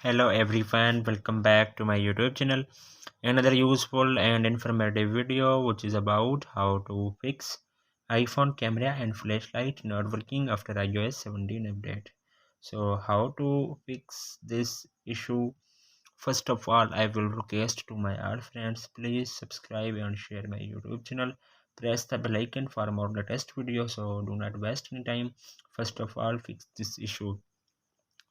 Hello everyone, welcome back to my YouTube channel. Another useful and informative video which is about how to fix iPhone camera and flashlight not working after iOS 17 update. So how to fix this issue? First of all, I will request to my all friends, please subscribe and share my YouTube channel. Press the bell icon for more latest videos, so do not waste any time. First of all, fix this issue.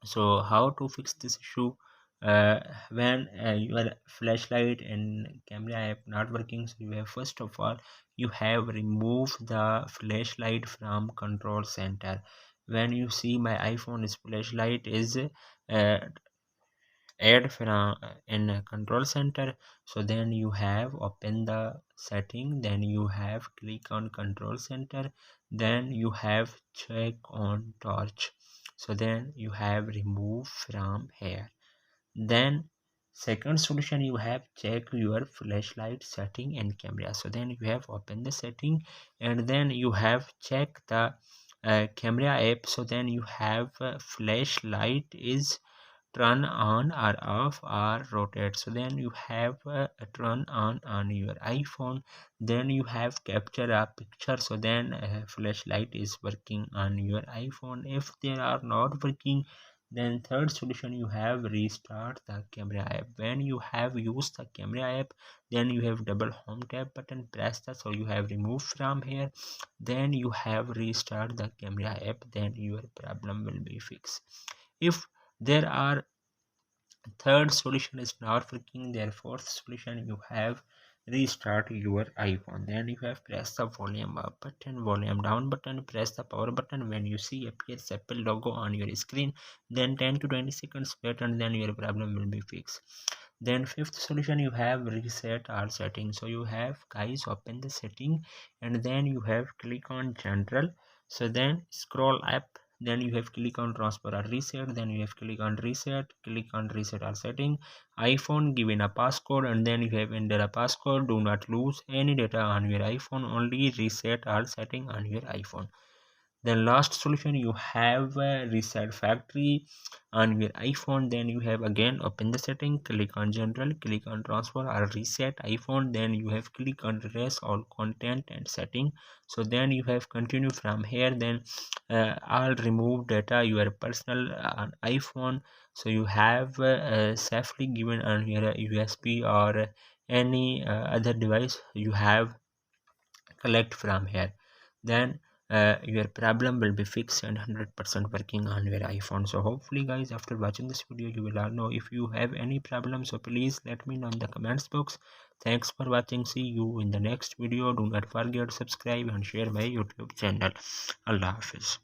So how to fix this issue? When your flashlight and camera app not working, so you have, first of all, you have removed the flashlight from control center. When you see my iPhone's flashlight is add from in a control center, so then you have open the setting, then you have click on control center, then you have check on torch, so then you have remove from here. Then second solution, you have check your flashlight setting and camera, so then you have open the setting and then you have check the camera app, so then you have flashlight is turn on or off or rotate, so then you have a turn on your iPhone, then you have capture a picture, so then flashlight is working on your iPhone. If they are not working, then third solution, you have restart the camera app. When you have used the camera app, then you have double home tab button, press that, so you have removed from here, then you have restart the camera app, then your problem will be fixed. If there are third solution is not working, their fourth solution, you have restart your iPhone, then you have press the volume up button, volume down button, press the power button. When you see appears Apple logo on your screen, then 10 to 20 seconds wait and then your problem will be fixed. Then fifth solution, you have reset all settings, so you have guys open the setting and then you have click on general, so then scroll up, then you have click on transfer or reset, then you have click on reset or setting. iPhone given a passcode and then you have enter a passcode. Do not lose any data on your iPhone, only reset all setting on your iPhone. Then last solution, you have reset factory on your iPhone, then you have again open the setting, click on general, click on transfer or reset iPhone, then you have click on erase all content and setting, so then you have continue from here, then all remove data your personal on iPhone, so you have safely given on your USB or any other device you have collect from here, then your problem will be fixed and 100% working on your iPhone. So hopefully guys, after watching this video, you will all know. If you have any problem, so please let me know in the comments box. Thanks for watching, see you in the next video. Do not forget to subscribe and share my YouTube channel. Allah Hafiz.